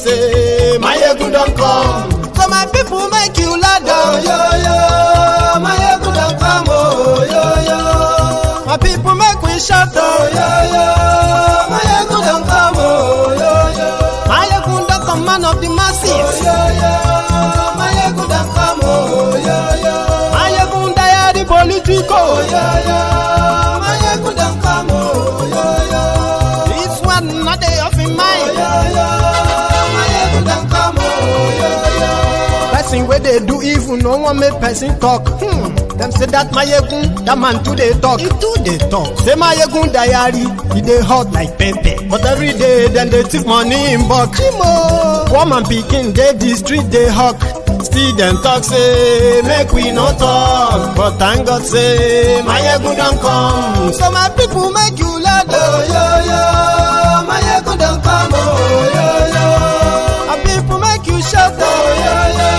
Say, Mayegun don't come. So my people make you ladder. Oh, yo, yo. Mayegun don't come. Oh, yo, yo. My people make we shout. Oh, yo, yo. Mayegun don't come. Oh, yo, yo. Mayegun don't come, man of the masses. Oh, yo, yo. Mayegun don't come. Oh, yo, yo. Mayegun diary politico. Oh, yo, yo. Mayegun don't come. Oh, yo, yo. This one not day off in mind. Oh, yo, yo. Person where they do evil, no one make person talk. Them say that Mayegun, that man too they talk. He too they talk. Say Mayegun diary, he they hot like pepper. But every day, then they take money in bulk. Woman picking, they the street they hawk. Still them talk say, make we no talk. But thank God say, Mayegun don't come. So my people make you laugh. Oh, yo, yo. Mayegun don't come. Oh, yo, yo. My people make you shout. Oh, yo, yo.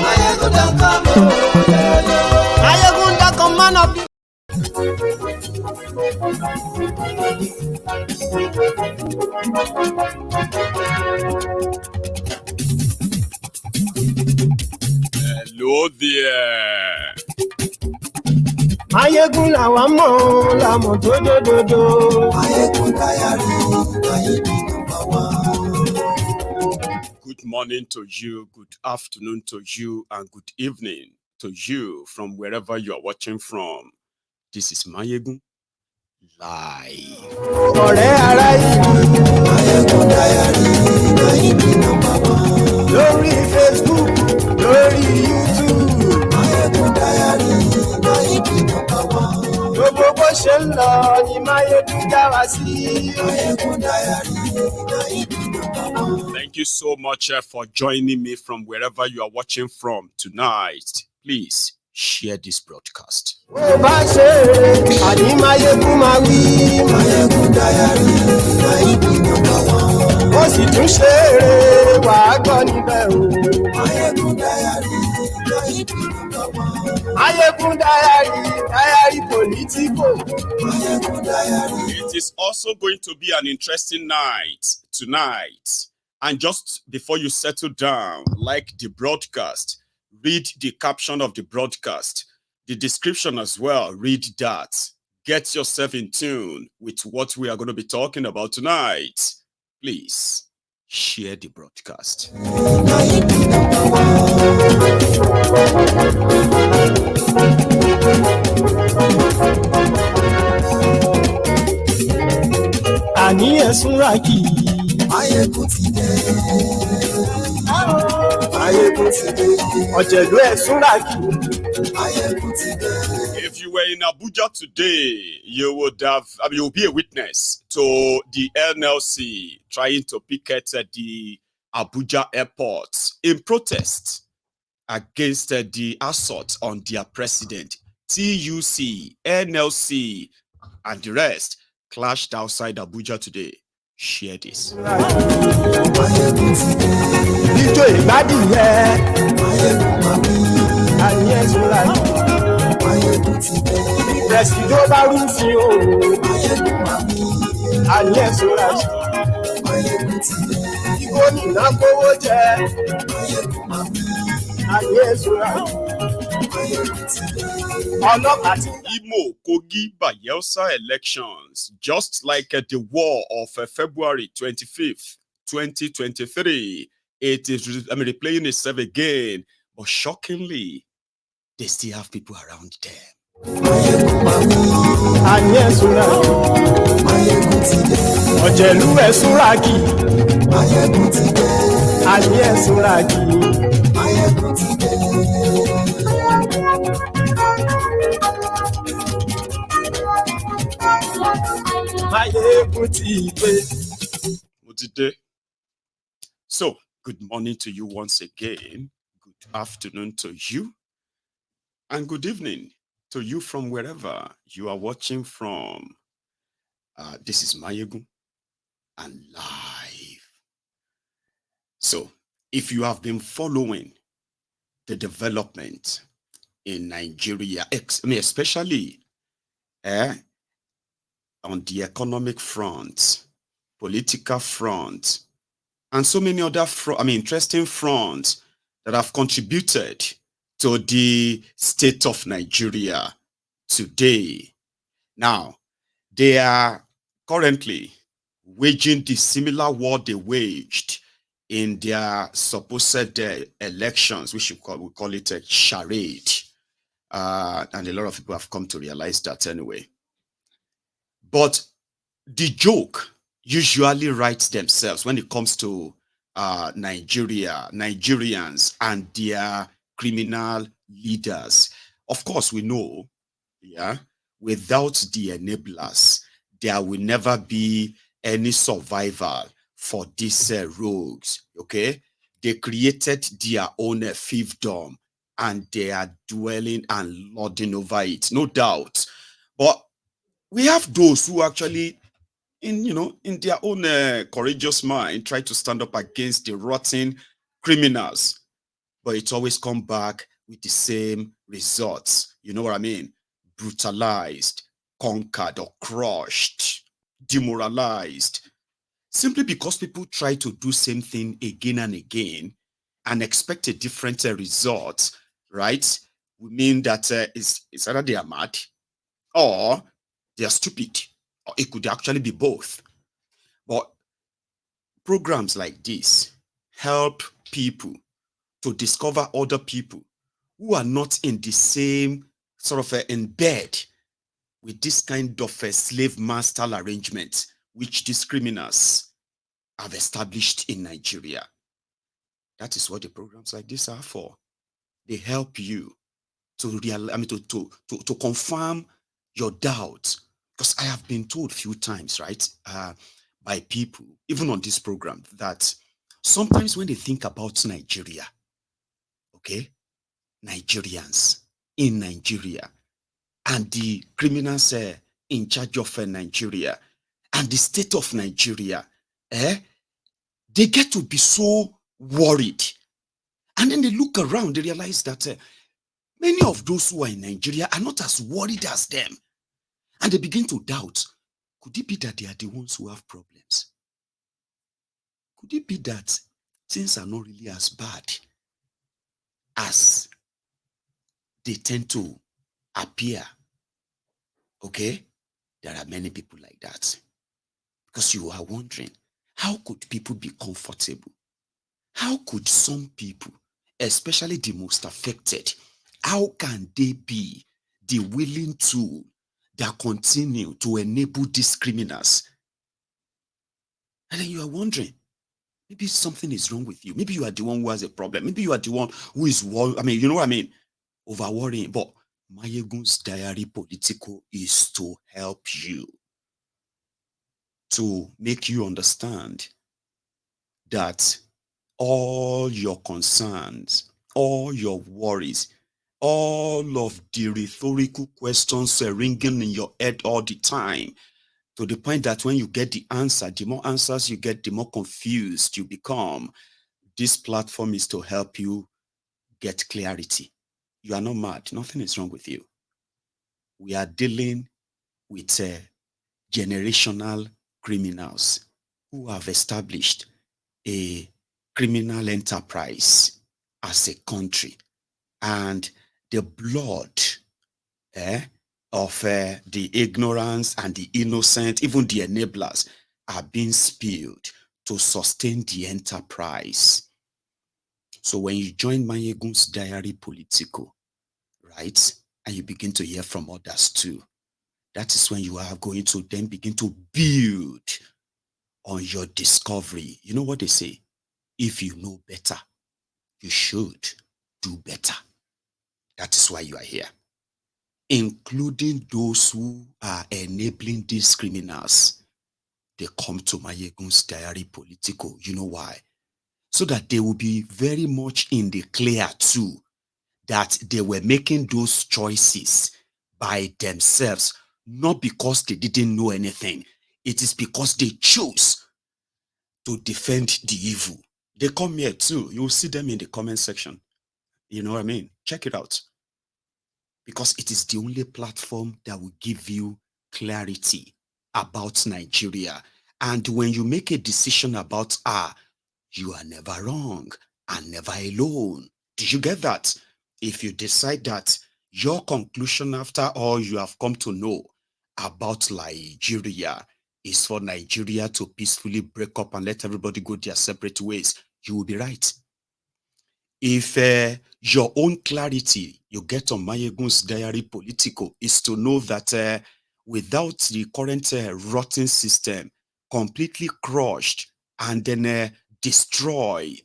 Mayegun don't come. Oh, yo, yo. Mayegun don't come, man of the... Hello there. Mayegun làwa mọ̀ la mọ̀ dódódódó. Mayegun diary, Mayegun number one. Good morning to you, good afternoon to you, and good evening to you from wherever you are watching from. This is Mayegun Live. Ọ̀rẹ́ ara ìlú. Mayegun diary, Mayegun number one. Lórí Facebook, lórí YouTube. Mayegun diary, Mayegun number one. Gbogbo bó ṣe ń lọ ni Mayegun dá wa sí. Mayegun diary, Mayegun number one. Thank you so much for joining me from wherever you are watching from tonight. Please share this broadcast. Ó bá ṣe àní Mayegun máa wí. Mayegun diary, Mayegun number one. Ó sì tún ṣe eré wàá gbọ́ níbẹ̀ o. Mayegun diary, Mayegun number one. Mayegun diary, diary politico. Mayegun diary. It is also going to be an interesting night tonight. And just before you settle down, like the broadcast, read the caption of the broadcast, the description as well, read that. Get yourself in tune with what we are going to be talking about tonight. Please share the broadcast. Àní ẹ̀sùn ràkì. Mayegun ti dé. Mayegun ti dé. Ọ̀jẹ̀lú ẹ̀sùn ràkì. Mayegun ti dé. If you were in Abuja today, you would have, you'll be a witness to the NLC trying to picket the Abuja airport in protest against the assault on their president. TUC, NLC, and the rest clashed outside Abuja today. Share this. Ijó ìgbádìyẹ. Mayegun máa wí. Àní ẹ̀sùn ràkì. Mayegun ti dé. Ìrẹsìjó bá rúfin o. Mayegun máa wí. Àní ẹ̀sùn ràkì. Mayegun ti dé. Gómìnà kówó jẹ. Mayegun máa wí. Àní ẹ̀sùn ràkì. Mayegun ti dé. Ọlọ́pàá ti. Imo, Kogi, Bayelsa elections, just like the war of February 25th, 2023. It is replaying itself again, but shockingly, they still have people around them. Àní ẹ̀sùn ràkì. Mayegun ti dé. Ọ̀jẹ̀lú ẹ̀sùn ràkì. Mayegun ti dé. Àní ẹ̀sùn ràkì. Mayegun ti dé. Mayegun ti dé. So, good morning to you once again. Good afternoon to you. And good evening to you from wherever you are watching from. This is Mayegun and live. So, if you have been following the development in Nigeria, especially on the economic front, political front, and so many other interesting fronts that have contributed to the state of Nigeria today. Now, they are currently waging the similar war they waged in their supposed elections, which we call it a charade. And a lot of people have come to realize that anyway. But the joke usually writes themselves when it comes to Nigerians and their criminal leaders. Of course, we know, yeah, without the enablers, there will never be any survival for these rogues. Okay, they created their own fiefdom and they are dwelling and lording over it, no doubt. But we have those who actually in their own courageous mind try to stand up against the rotten criminals, but it always come back with the same results. You know what I mean? Brutalized, conquered or crushed, demoralized, simply because people try to do same thing again and again and expect a different result, right? We mean that it's either they are mad or they are stupid, or it could actually be both. But programs like this help people to discover other people who are not in the same sort of in bed with this kind of a slave master arrangement which these criminals have established in Nigeria. That is what the programs like this are for. They help you to to confirm your doubts. Because I have been told a few times, right, by people, even on this program, that sometimes when they think about Nigeria, okay, Nigerians in Nigeria, and the criminals in charge of Nigeria, and the state of Nigeria, they get to be so worried. And then they look around, they realize that many of those who are in Nigeria are not as worried as them. And they begin to doubt, could it be that they are the ones who have problems? Could it be that things are not really as bad as they tend to appear? Okay? There are many people like that. Because you are wondering, how could people be comfortable? How could some people, especially the most affected, how can they be the willing tool that continue to enable these criminals? And then you are wondering, maybe something is wrong with you. Maybe you are the one who has a problem. Maybe you are the one who is, you know what I mean? Over worrying. But Mayegun's Diary Political is to help you, to make you understand that all your concerns, all your worries, all of the rhetorical questions ringing in your head all the time, to the point that when you get the answer, the more answers you get, the more confused you become. This platform is to help you get clarity. You are not mad. Nothing is wrong with you. We are dealing with generational criminals who have established a criminal enterprise as a country, and the blood of the ignorance and the innocent, even the enablers, are being spilled to sustain the enterprise. So when you join Mayegun's Diary Political, right, and you begin to hear from others too, that is when you are going to then begin to build on your discovery. You know what they say? If you know better, you should do better. That is why you are here. Including those who are enabling these criminals. They come to Mayegun's Diary Political. You know why? So that they will be very much in the clear too, that they were making those choices by themselves, not because they didn't know anything. It is because they chose to defend the evil. They come here too. You'll see them in the comment section. You know what I mean? Check it out. Because it is the only platform that will give you clarity about Nigeria. And when you make a decision about you are never wrong and never alone. Did you get that? If you decide that your conclusion after all you have come to know about Nigeria is for Nigeria to peacefully break up and let everybody go their separate ways, you will be right. If your own clarity you get on Mayegun's diary political is to know that without the current rotten system completely crushed and then destroyed,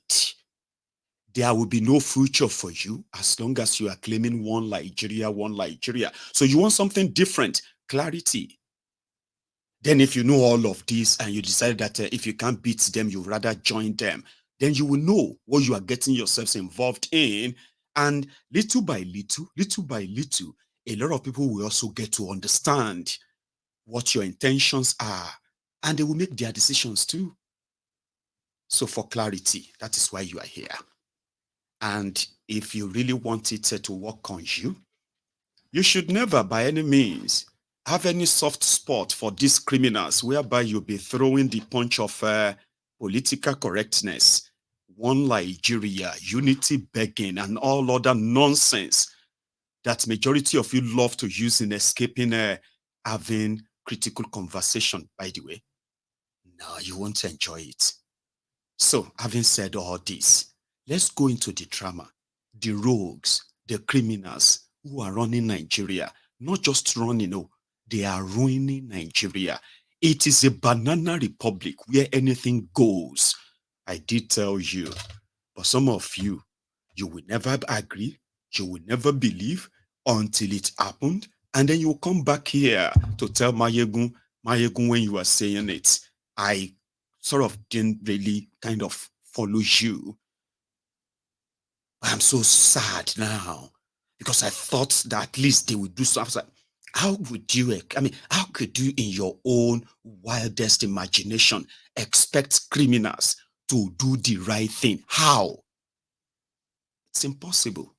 there will be no future for you as long as you are claiming one Nigeria, one Nigeria. So you want something different, clarity. Then if you know all of this and you decide that if you can't beat them, you rather join them, then you will know what you are getting yourselves involved in. And little by little, a lot of people will also get to understand what your intentions are, and they will make their decisions too. So for clarity, that is why you are here. And if you really want it to work on you, you should never by any means have any soft spot for these criminals whereby you'll be throwing the punch of political correctness, one Nigeria, unity begging, and all other nonsense that majority of you love to use in escaping having critical conversation, by the way. No, you won't enjoy it. So, having said all this, let's go into the drama, the rogues, the criminals who are running Nigeria. Not just running, no, they are ruining Nigeria. It is a banana republic where anything goes. I did tell you, but some of you, you will never agree, you will never believe until it happened, and then you will come back here to tell Mayegun when you are saying it. I sort of didn't really kind of follow you. I'm so sad now because I thought that at least they would do something. How would you, I mean, how could you in your own wildest imagination expect criminals to do the right thing? How? It's impossible.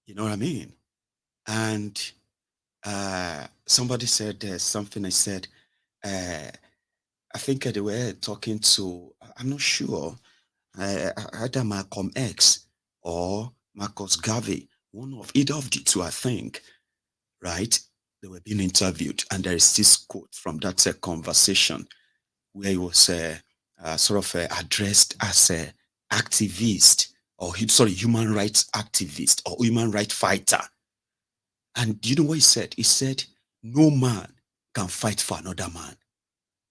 You know what I mean? And somebody said something. I said, I think they were talking to, I'm not sure, either Malcolm X or Marcus Garvey, either of the two, I think, right? They were being interviewed, and there is this quote from that conversation where he was sort of addressed as an activist, or human rights activist or human rights fighter. And you know what he said? He said, no man can fight for another man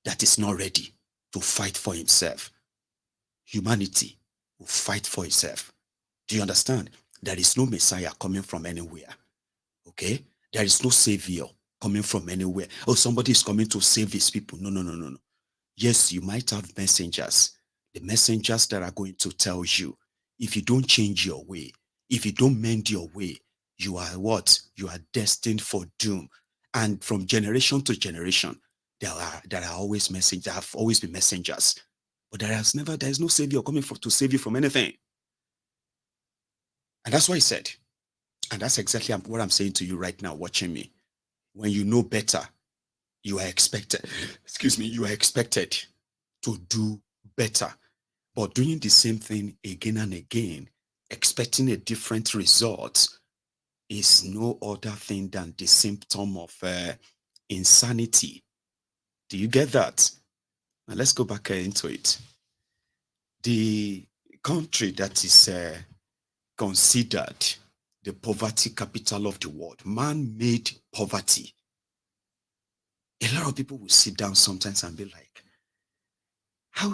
that is not ready to fight for himself. Humanity will fight for itself. Do you understand? There is no Messiah coming from anywhere. Okay? There is no Savior coming from anywhere. Oh, somebody is coming to save his people. No. Yes, you might have messengers. The messengers that are going to tell you, if you don't change your way, if you don't mend your way, you are what? You are destined for doom. And from generation to generation, there are always messengers. There have always been messengers. But there is no Savior coming to save you from anything. And that's what I said. And that's exactly what I'm saying to you right now, watching me. When you know better, you are expected, you are expected to do better. But doing the same thing again and again, expecting a different result, is no other thing than the symptom of insanity. Do you get that? Now let's go back into it. The country that is considered the poverty capital of the world, man-made poverty. A lot of people will sit down sometimes and be like,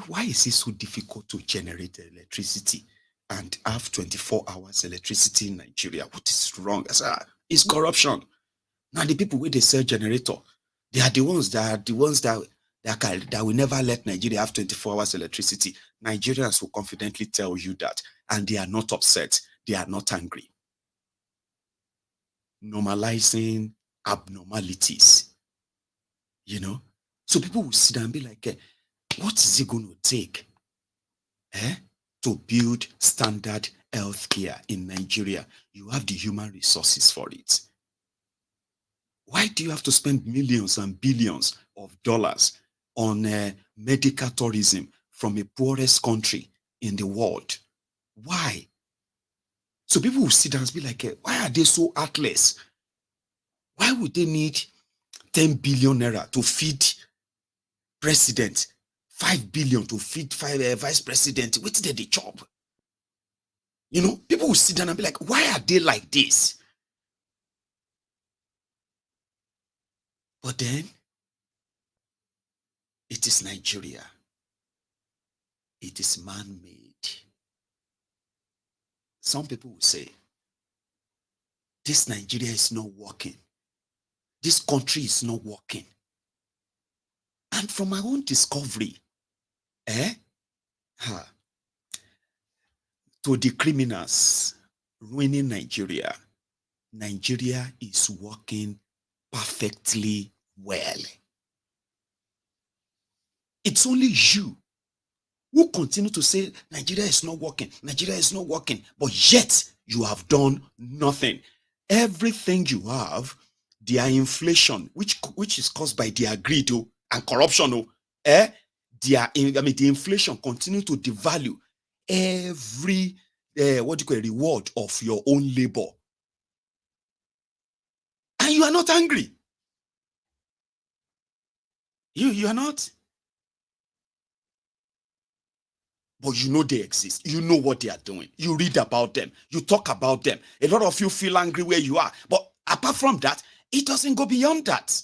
why is it so difficult to generate electricity and have 24 hours electricity in Nigeria? What is wrong? It's corruption. Now the people where they sell generator, they are the ones that will never let Nigeria have 24 hours electricity. Nigerians will confidently tell you that, and they are not upset. They are not angry. Normalizing abnormalities, So people will sit down and be like, what is it going to take to build standard healthcare in Nigeria? You have the human resources for it. Why do you have to spend millions and billions of dollars on medical tourism from a poorest country in the world. Why? So people will sit down and be like, why are they so heartless? Why would they need 10 billion naira to feed president, 5 billion to feed vice president? What did they chop? You know, people will sit down and be like, why are they like this? But then, it is Nigeria. It is man-made. Some people will say, this Nigeria is not working. This country is not working. And from my own discovery, to the criminals ruining Nigeria, Nigeria is working perfectly well. It's only you who continue to say Nigeria is not working, Nigeria is not working, but yet you have done nothing. Everything you have, their inflation, which is caused by their greed and corruption, the inflation continue to devalue every reward of your own labor. And you are not angry. You are not. But you know they exist. You know what they are doing. You read about them. You talk about them. A lot of you feel angry where you are. But apart from that, it doesn't go beyond that.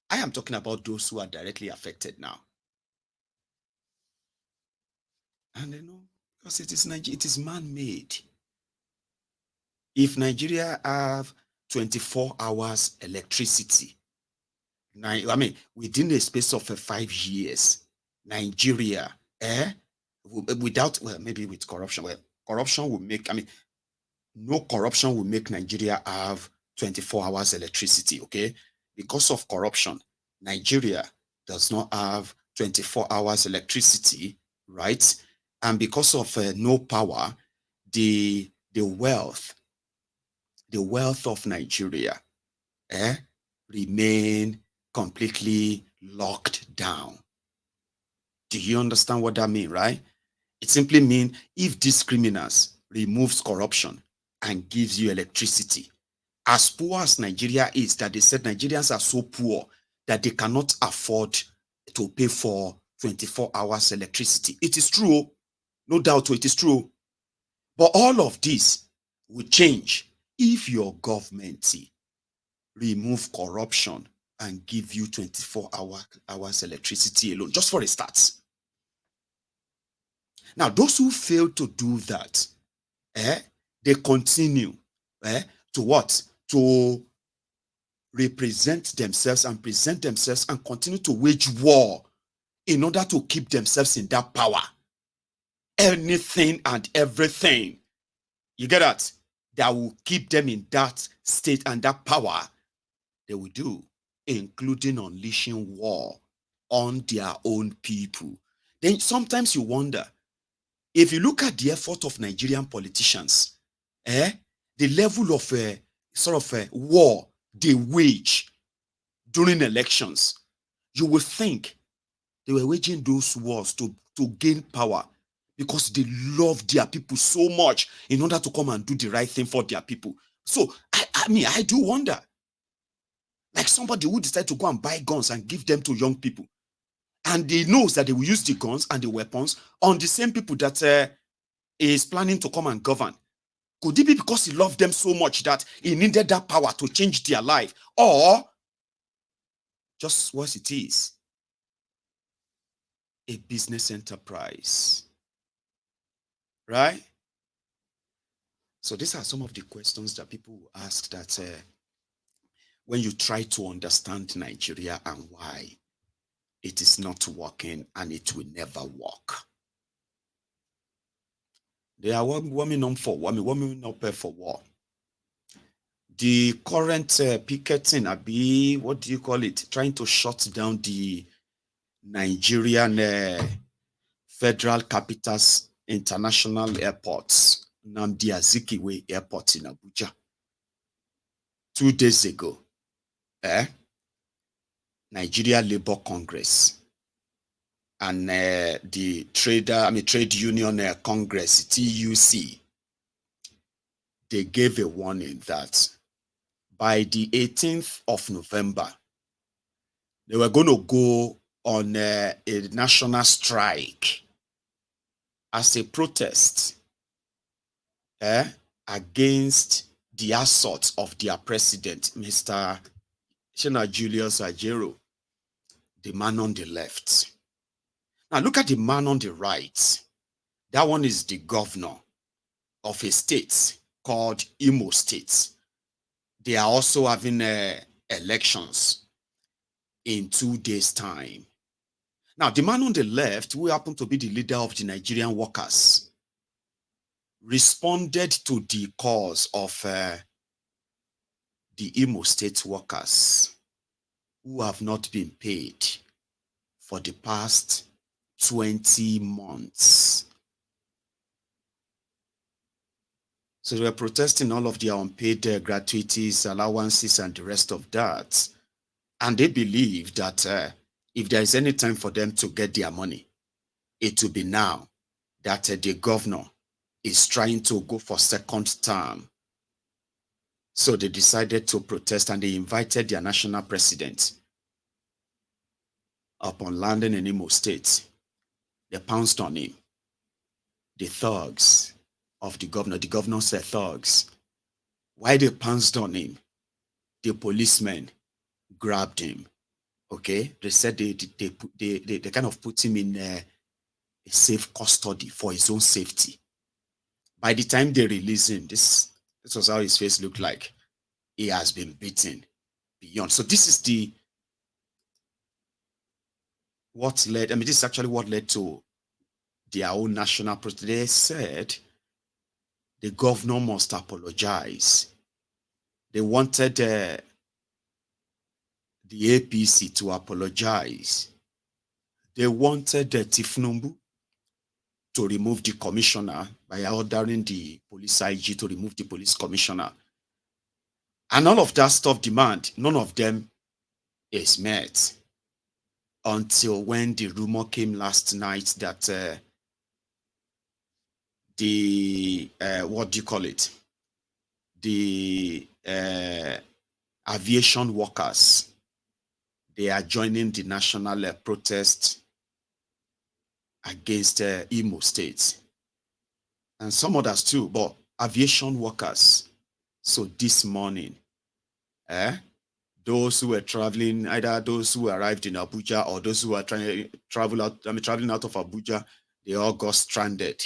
I am talking about those who are directly affected now. And you know, because it is man-made. If Nigeria have 24 hours electricity, within a space of 5 years, Nigeria, without, maybe with corruption, corruption will make, no corruption will make Nigeria have 24 hours electricity, okay? Because of corruption, Nigeria does not have 24 hours electricity, right? And because of no power, the wealth of Nigeria remain completely locked down. Do you understand what that means, right? It simply means if these criminals removes corruption and gives you electricity, as poor as Nigeria is, that they said Nigerians are so poor that they cannot afford to pay for 24 hours electricity. It is true. No doubt it is true. But all of this will change if your government remove corruption and give you 24 hours electricity alone, just for a start. Now, those who fail to do that, they continue to what? To represent themselves and present themselves and continue to wage war in order to keep themselves in that power. Anything and everything, you get that? That will keep them in that state and that power, they will do, including unleashing war on their own people. Then sometimes you wonder, if you look at the effort of Nigerian politicians, the level of war they wage during elections, you will think they were waging those wars to gain power because they love their people so much in order to come and do the right thing for their people. So, I do wonder, like somebody who decided to go and buy guns and give them to young people, and he knows that they will use the guns and the weapons on the same people that is planning to come and govern. Could it be because he loved them so much that he needed that power to change their life? Or just what it is, a business enterprise, right? So these are some of the questions that people ask that when you try to understand Nigeria and why it is not working and it will never work. They are warming up for war. The current picketing, what do you call it? Trying to shut down the Nigerian Federal Capitals International Airports, Nnamdi Azikiwe Airport in Abuja. 2 days ago, Nigeria Labour Congress and the Trade Union Congress, TUC, they gave a warning that by the 18th of November, they were going to go on a national strike as a protest against the assault of their president, Mr. Shena Julius Ajero, the man on the left. Now look at the man on the right. That one is the governor of a state called Imo State. They are also having elections in 2 days' time. Now, the man on the left, who happened to be the leader of the Nigerian workers, responded to the cause of the Imo State workers who have not been paid for the past 20 months. So they were protesting all of their unpaid gratuities, allowances, and the rest of that. And they believe that if there is any time for them to get their money, it will be now that the governor is trying to go for second term. So they decided to protest, and they invited their national president. Upon landing in Imo State, they pounced on him. The thugs of the governor said thugs. Why they pounced on him? The policemen grabbed him. Okay, they said they kind of put him in a safe custody for his own safety. By the time they released him, this was how his face looked like. He has been beaten beyond. So this is this is actually what led to their own national protest. They said the governor must apologize. They wanted the APC to apologize. They wanted Tifnumbu to remove the commissioner by ordering the police IG to remove the police commissioner. And all of that stuff demand, none of them is met until when the rumor came last night that the aviation workers, they are joining the national protest against Imo State and some others too, but aviation workers. So this morning, those who were traveling, either those who arrived in Abuja or those who are traveling out of Abuja, they all got stranded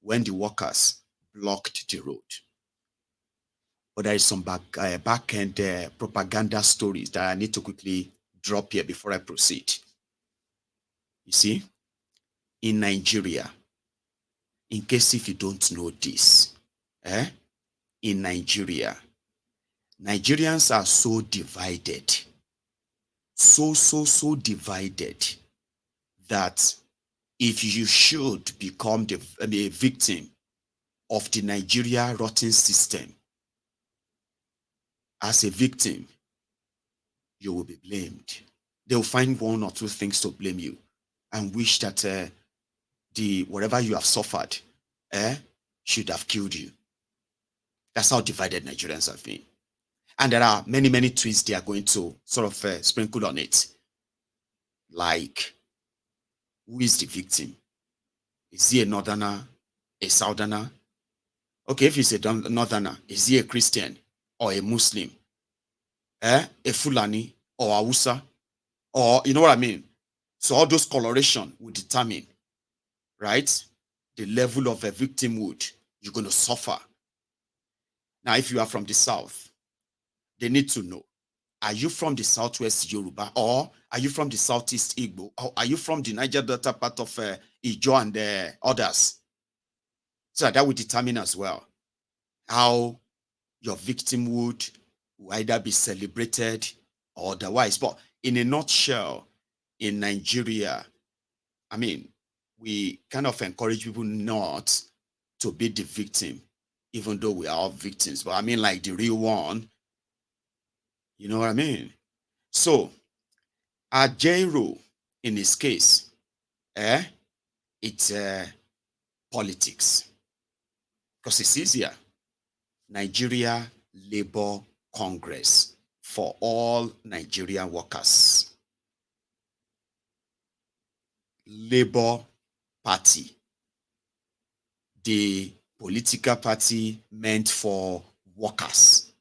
when the workers blocked the road. But there is some back-end propaganda stories that I need to quickly drop here before I proceed. You see, in Nigeria, in case if you don't know this, in Nigeria, Nigerians are so divided, so divided that if you should become a victim of the Nigeria rotten system, as a victim, you will be blamed. They will find one or two things to blame you and wish that whatever you have suffered should have killed you. That's how divided Nigerians have been. And there are many twists they are going to sort of sprinkle on it. Like, who is the victim? Is he a northerner, a southerner? Okay, if he's a northerner, is he a Christian or a Muslim? A Fulani or a Hausa? Or, you know what I mean? So all those coloration will determine, right, the level of a victimhood you're going to suffer. Now, if you are from the south, they need to know, are you from the southwest Yoruba, or are you from the southeast Igbo, or are you from the Niger Delta part of Ijo and others? So that will determine as well how your victimhood will either be celebrated or otherwise. But in a nutshell, in Nigeria, I mean, we kind of encourage people not to be the victim, even though we are all victims. But I mean, like the real one, you know what I mean? So, Ajero, in his case, It's politics. Because it's easier. Nigeria Labour Congress for all Nigerian workers. Labour Party, the political party meant for workers.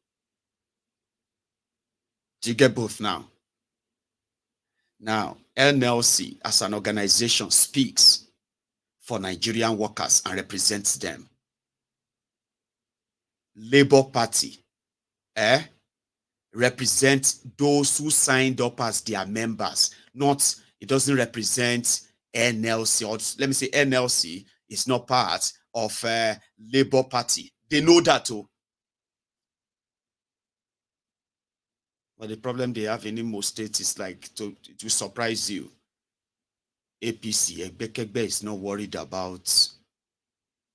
Do you get both now? Now, NLC as an organization speaks for Nigerian workers and represents them. Labour Party represents those who signed up as their members. Not, it doesn't represent NLC, or let me say NLC is not part of Labour Party. They know that too. But the problem they have in most states is like, it will surprise you. APC, Ekbekegbe is not worried about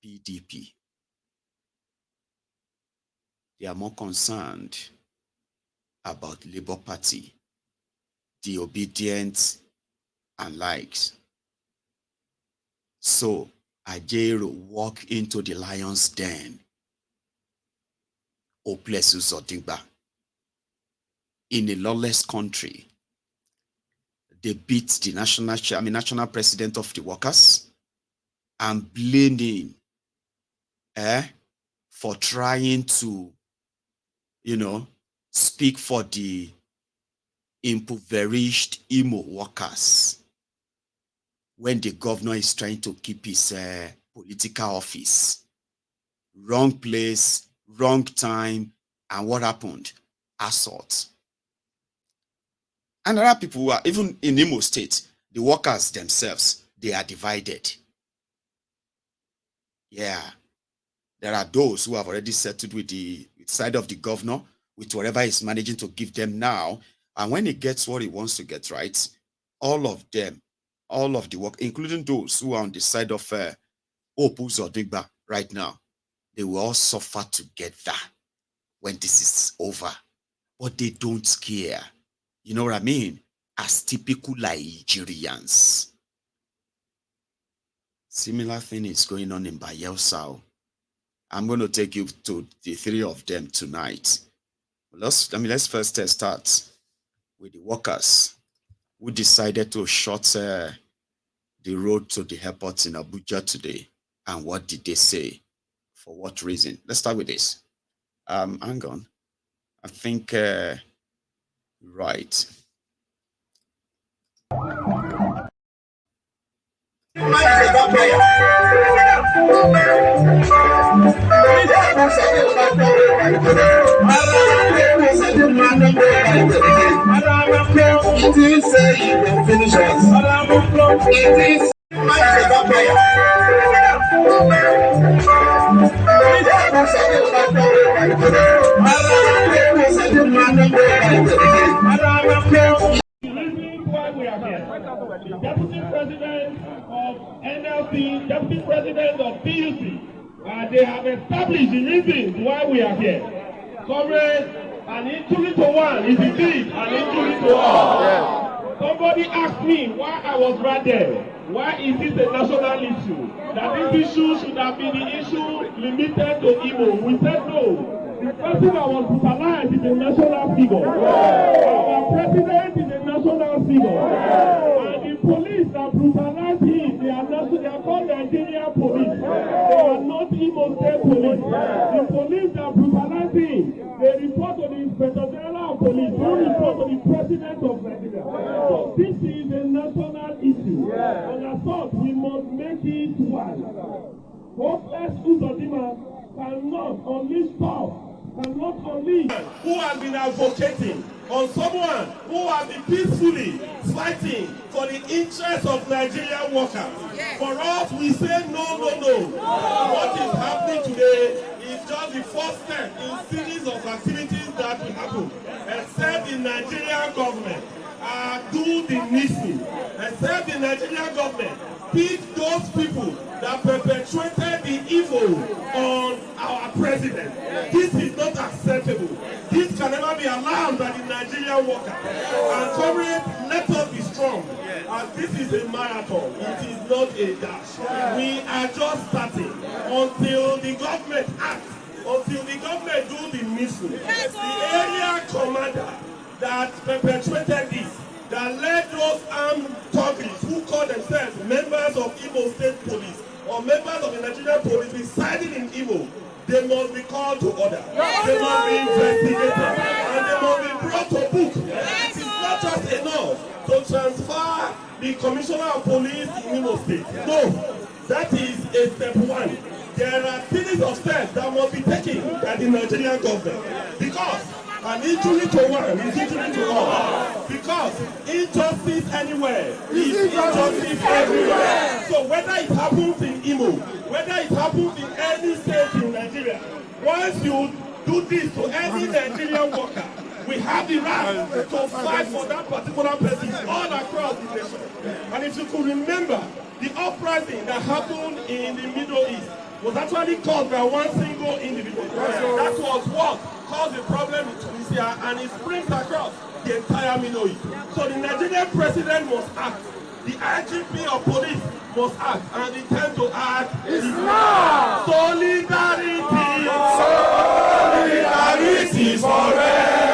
PDP. They are more concerned about Labour Party, the obedient and likes. So Ajero walk into the lion's den. Oplesus Odingba. In a lawless country, they beat the national president of the workers and blamed him for trying to, speak for the impoverished Imo workers when the governor is trying to keep his political office. Wrong place, wrong time, and what happened? Assault. And there are people who are, even in Imo State, the workers themselves, they are divided. Yeah. There are those who have already settled with the side of the governor, with whatever he's managing to give them now. And when he gets what he wants to get, right, all of them, all of the work, including those who are on the side of Opus or Digba right now, they will all suffer together when this is over. But they don't care. You know what I mean? As typical Nigerians. Similar thing is going on in Bayelsa. I'm going to take you to the three of them tonight. Let's first start with the workers who decided to shut the road to the airport in Abuja today. And what did they say? For what reason? Let's start with this. Hang on. I think, right. It is say you can finish us. It is why we are here. The Deputy President of NLC, Deputy President of PUC, they have established the reasons why we are here. Comrade, an injury to one is indeed an injury to all. Yes. Somebody asked me why I was right there. Why is this a national issue? That this issue should have been the issue limited to Igbo. We said no. The person that was brutalized is a national figure. Our president is a national figure. And the police that brutalized him, they are called Nigerian police. They are not Imo State police. The police that brutalized him, they report to the Inspector General of Police, who report to the President of Nigeria. So this is a national issue. And I thought we must make it one. Hopeless Uzodima cannot only stop. And not only who has been advocating on someone who has been peacefully fighting for the interests of Nigerian workers. Yes. For us, we say no, no, no. What is happening today is just the first step in series of activities that will happen. Except the Nigerian government do the needful. Except the Nigerian government pick those people that perpetuated the evil on our president. This is not acceptable. This can never be allowed by the Nigerian worker. And comrades, let us be strong. As This is a marathon. It is not a dash. We are just starting until the government acts, until the government do the missing. The area commander that perpetrated this, that led those armed thugs who call themselves members of Imo State Police or members of the Nigerian police residing in Imo, they must be called to order. They must be investigated and they must be brought to book. It is not just enough to transfer the commissioner of police in Imo State. No, that is a step one. There are series of steps that must be taken by the Nigerian government because an injury to one is injury to all. Because injustice anywhere is injustice everywhere. So whether it happens in Imo, whether it happens in any state in Nigeria, once you do this to any Nigerian worker, we have the right to fight for that particular person all across the nation. And if you could remember, the uprising that happened in the Middle East was actually caused by one single individual. That was what caused the problem in Tunisia, and it springs across the entire Middle East. So the Nigerian president must act. The IGP of police must act, and the time to act is now. Solidarity. Solidarity forever.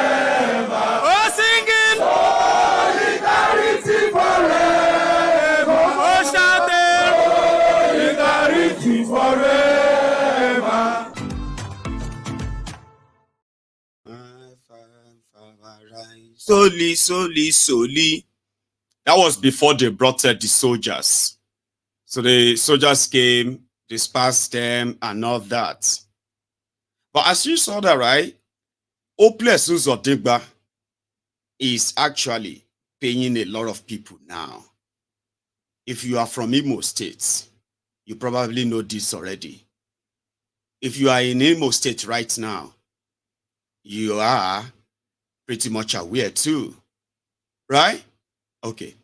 Oh, singing! Solidarity forever. Oh, shouting! Solidarity forever. Soli, soli, soli. That was before they brought the soldiers. So the soldiers came, dispersed them, and all that. But as you saw that, right? Hopeless Uzodimba is actually paying a lot of people now. If you are from Imo State, you probably know this already. If you are in Imo State right now, you are pretty much aware too, right? Okay.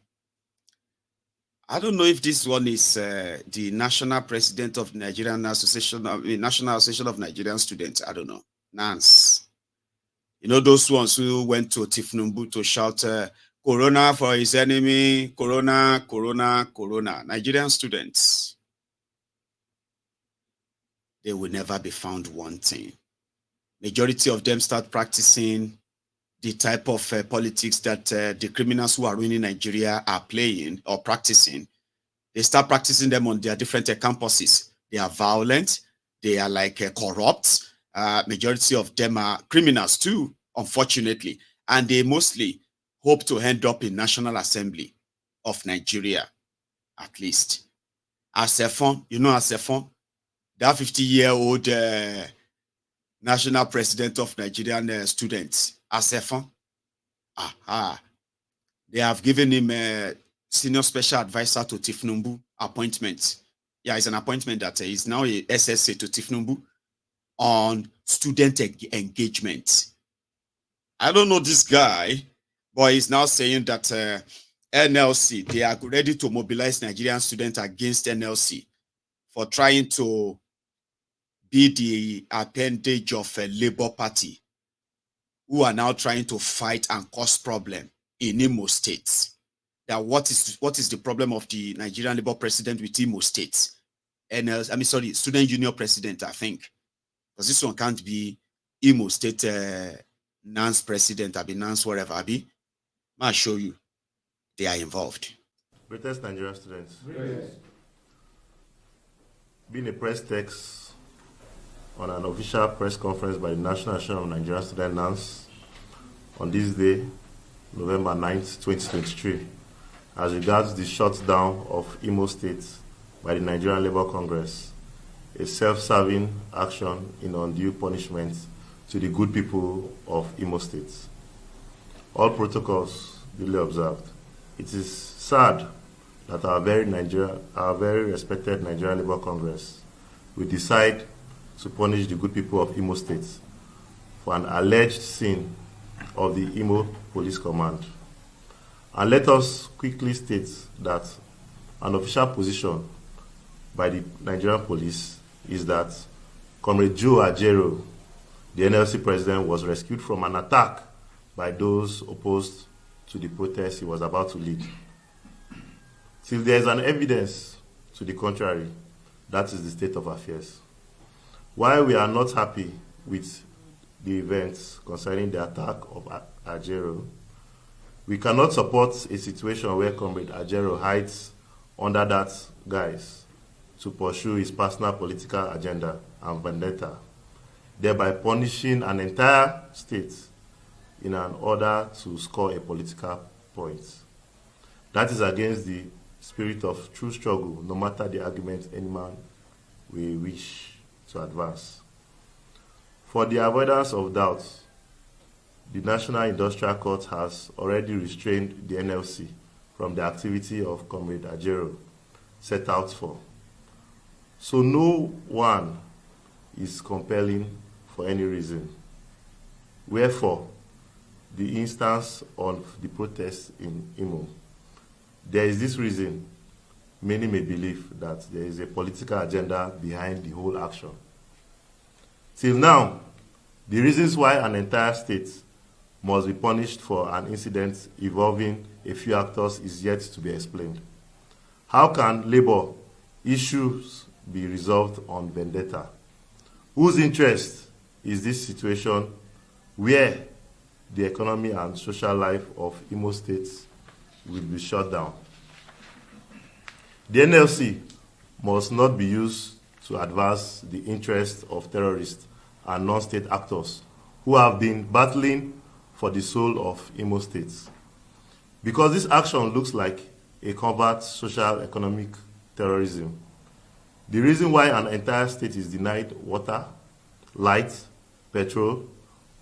I don't know if this one is the national president of Nigerian Association of National Association of Nigerian Students. I don't know, NANS. You know those ones who went to Tifnumbu to shout "Corona for his enemy, Corona, Corona, Corona." Nigerian students, they will never be found wanting. Majority of them start practicing the type of politics that the criminals who are ruining Nigeria are playing or practicing. They start practicing them on their different campuses. They are violent. They are like corrupt. Majority of them are criminals too, unfortunately. And they mostly hope to end up in National Assembly of Nigeria, at least. Asefon, you know Asefon? That 50-year-old national president of Nigerian students. Asefon, they have given him a senior special advisor to Tifnumbu appointment. Yeah, it's an appointment that is now a SSA to Tifnumbu on student engagement. I don't know this guy, but he's now saying that NLC, they are ready to mobilize Nigerian students against NLC for trying to be the appendage of a Labour Party, who are now trying to fight and cause problem in Imo State. That what is the problem of the Nigerian Labour president with Imo State? Student Union president, I think. Because this one can't be Imo State NANS president, NANS whatever, I'll show you. They are involved. Greatest Nigerian students. Being a press text on an official press conference by the National Association of Nigerian Students NANS on this day, November 9th, 2023, as regards the shutdown of Imo State by the Nigerian Labour Congress, a self-serving action in undue punishment to the good people of Imo State. All protocols duly observed. It is sad that our very respected Nigerian Labour Congress will decide to punish the good people of Imo State for an alleged sin of the Imo Police Command. And let us quickly state that an official position by the Nigerian police is that Comrade Joe Ajero, the NLC president, was rescued from an attack by those opposed to the protest he was about to lead. Till there is an evidence to the contrary, that is the state of affairs. While we are not happy with the events concerning the attack of Ajero, we cannot support a situation where Comrade Ajero hides under that guise to pursue his personal political agenda and vendetta, thereby punishing an entire state in an order to score a political point. That is against the spirit of true struggle, no matter the argument any man will wish to advance. For the avoidance of doubt, the National Industrial Court has already restrained the NLC from the activity of Comrade Ajero set out for. So no one is compelling for any reason. Wherefore, the instance of the protest in Imo, there is this reason many may believe that there is a political agenda behind the whole action. Till now, the reasons why an entire state must be punished for an incident involving a few actors is yet to be explained. How can labor issues be resolved on vendetta? Whose interest is this situation where the economy and social life of Imo State will be shut down? The NLC must not be used to advance the interests of terrorists and non-state actors who have been battling for the soul of Imo State. Because this action looks like a covert social economic terrorism. The reason why an entire state is denied water, light, petrol,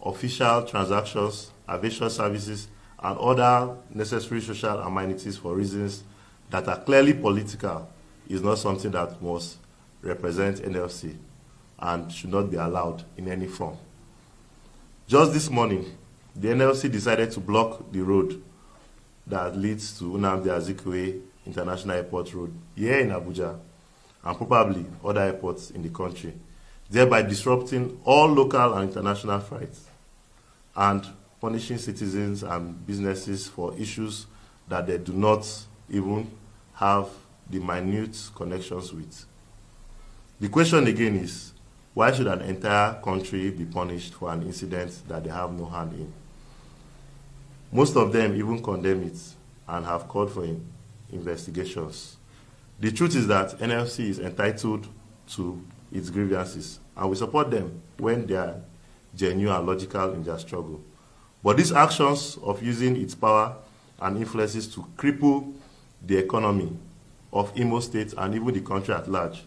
official transactions, aviation services, and other necessary social amenities for reasons that are clearly political is not something that must represent NLC and should not be allowed in any form. Just this morning, the NLC decided to block the road that leads to Nnamdi Azikiwe International Airport Road here in Abuja and probably other airports in the country, thereby disrupting all local and international flights and punishing citizens and businesses for issues that they do not even have the minute connections with. The question again is, why should an entire country be punished for an incident that they have no hand in? Most of them even condemn it and have called for investigations. The truth is that NLC is entitled to its grievances, and we support them when they are genuine and logical in their struggle. But these actions of using its power and influences to cripple the economy of Imo State and even the country at large,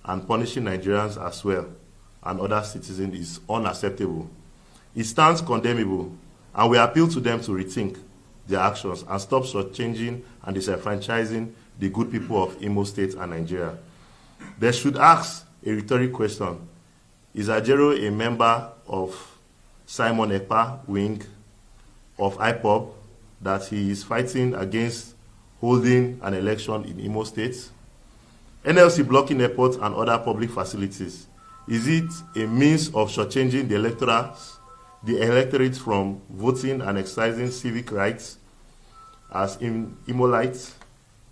and punishing Nigerians as well and other citizens is unacceptable. It stands condemnable, and we appeal to them to rethink their actions and stop shortchanging and disenfranchising the good people of Imo State and Nigeria. They should ask a rhetorical question: is Ajero a member of Simon Ekpa wing of IPOB that he is fighting against holding an election in Imo State? NLC blocking airports and other public facilities, is it a means of shortchanging the electorate from voting and exercising civic rights as Imolites?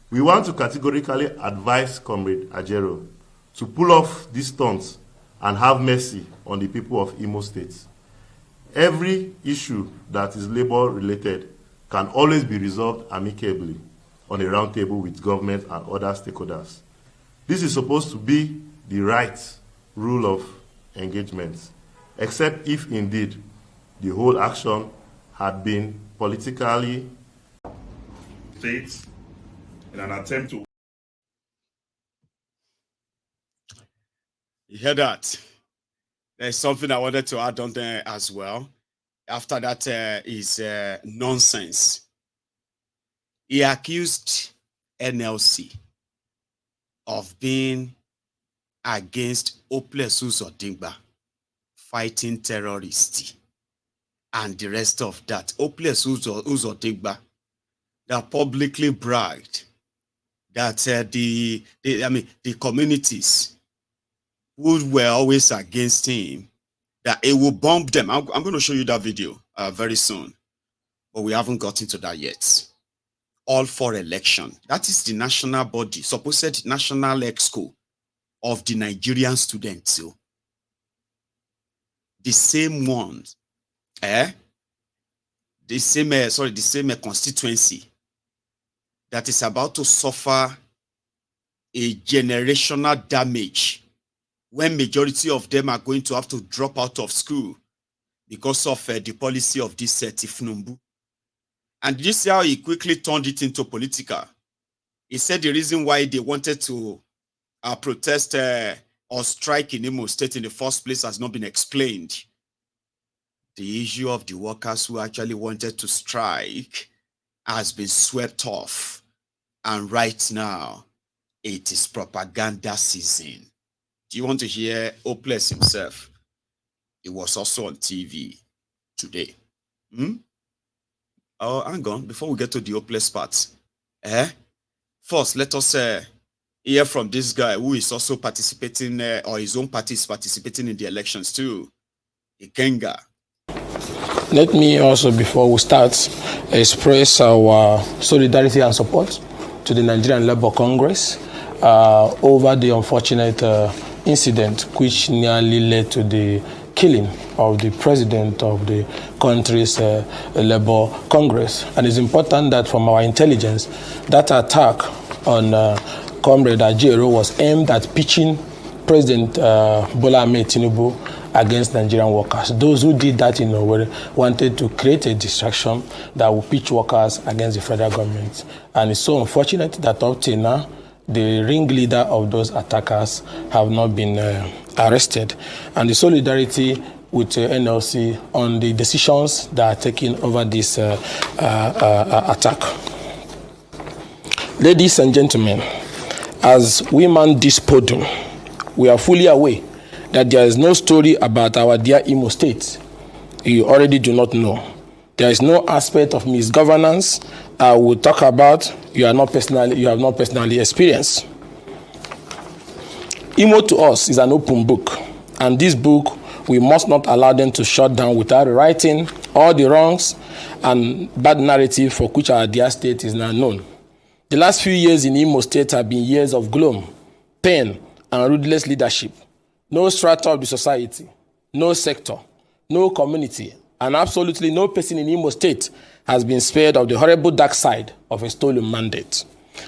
We want to categorically advise Comrade Ajero to pull off these stunts and have mercy on the people of Imo State. Every issue that is labor-related can always be resolved amicably on a round table with government and other stakeholders. This is supposed to be the right rule of engagement, except if indeed the whole action had been politically states in an attempt to. You hear that? There's something I wanted to add on there as well. After that is nonsense. He accused NLC of being against Hopeless Uzodimgba, fighting terrorists, and the rest of that. Hopeless Uzodimgba that publicly bragged that the communities who were always against him, that it will bomb them. I'm going to show you that video very soon, but we haven't gotten to that yet. all for election. That is the national body, supposed national exco of the Nigerian students. So the same ones, the same constituency that is about to suffer a generational damage when majority of them are going to have to drop out of school because of the policy of this Tifnumbu. And this is how he quickly turned it into political. He said the reason why they wanted to protest or strike in Imo State in the first place has not been explained. The issue of the workers who actually wanted to strike has been swept off. And right now, it is propaganda season. Do you want to hear Hopeless himself? He was also on TV today. Oh, hang on, before we get to the Hopeless part. First, let us hear from this guy who is also participating, or his own party is participating in the elections too. Ikenga. Let me also, before we start, express our solidarity and support to the Nigerian Labour Congress over the unfortunate incident which nearly led to the killing of the president of the country's Labour Congress. And it's important that from our intelligence, that attack on Comrade Ajero was aimed at pitching President Bola Ahmed Tinubu against Nigerian workers. Those who did that in Owerri wanted to create a distraction that will pitch workers against the federal government. And it's so unfortunate that up till now, the ringleader of those attackers have not been arrested. And the solidarity with NLC on the decisions that are taken over this attack. Ladies and gentlemen, as we man this podium, we are fully aware that there is no story about our dear Imo State you already do not know. There is no aspect of misgovernance I will talk about you have not personally experienced. Imo to us is an open book, and this book we must not allow them to shut down without rewriting all the wrongs and bad narrative for which our dear state is now known. The last few years in Imo State have been years of gloom, pain, and ruthless leadership. No strata of the society, no sector, no community, and absolutely no person in Imo State has been spared of the horrible dark side of a stolen mandate.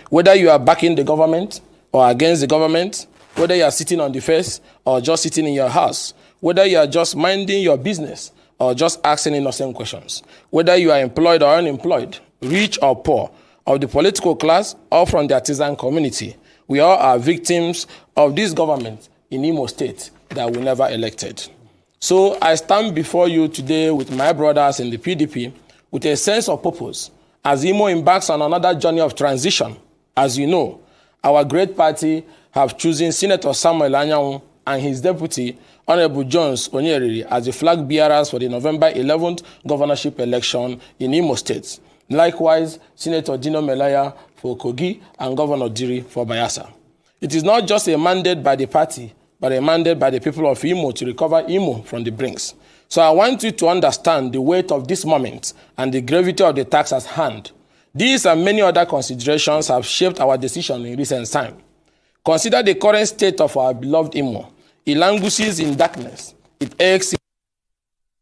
Whether you are backing the government or against the government, whether you are sitting on the fence or just sitting in your house, whether you are just minding your business or just asking innocent questions, whether you are employed or unemployed, rich or poor, of the political class or from the artisan community, we all are victims of this government in Imo State that we never elected. So I stand before you today with my brothers in the PDP with a sense of purpose as Imo embarks on another journey of transition. As you know, our great party have chosen Senator Samuel Anyanwu and his deputy, Honorable Jones Onyeriri, as the flag bearers for the November 11th governorship election in Imo State. Likewise, Senator Dino Melaya for Kogi and Governor Diri for Bayelsa. It is not just a mandate by the party, but a mandate by the people of Imo to recover Imo from the brinks. So I want you to understand the weight of this moment and the gravity of the task at hand. These and many other considerations have shaped our decision in recent time. Consider the current state of our beloved Imo. It languishes in darkness. It aches,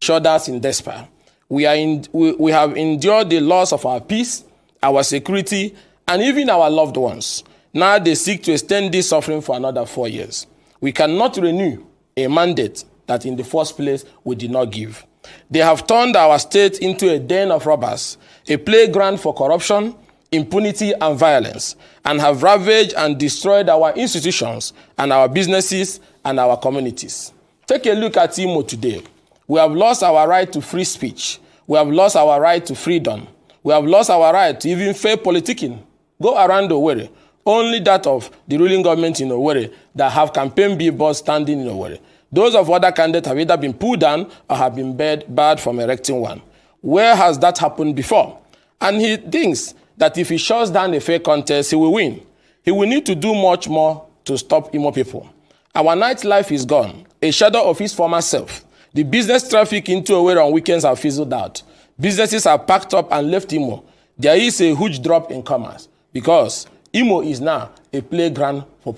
shudders in despair. We have endured the loss of our peace, our security, and even our loved ones. Now they seek to extend this suffering for another 4 years. We cannot renew a mandate that in the first place we did not give. They have turned our state into a den of robbers, a playground for corruption, impunity, and violence, and have ravaged and destroyed our institutions and our businesses and our communities. Take a look at Imo today. We have lost our right to free speech. We have lost our right to freedom. We have lost our right to even fair politicking. Go around Owerri. Only that of the ruling government in Owerri that have campaign billboards standing in Owerri. Those of other candidates have either been pulled down or have been barred from erecting one. Where has that happened before? And he thinks that if he shuts down a fair contest, he will win. He will need to do much more to stop Imo people. Our nightlife is gone, a shadow of his former self. The business traffic into Owerri on weekends have fizzled out. Businesses are packed up and left Imo. there is a huge drop in commerce because Imo is now a playground for.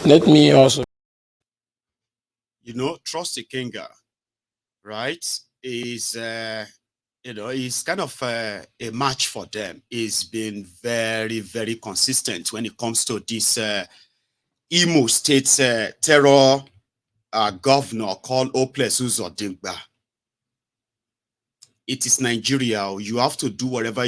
Let me also. You know, Trusty Kinga, right, is, is kind of a match for them. He's been very, very consistent when it comes to this Imo State terror governor called Oples Uzodimba. It is Nigeria. You have to do whatever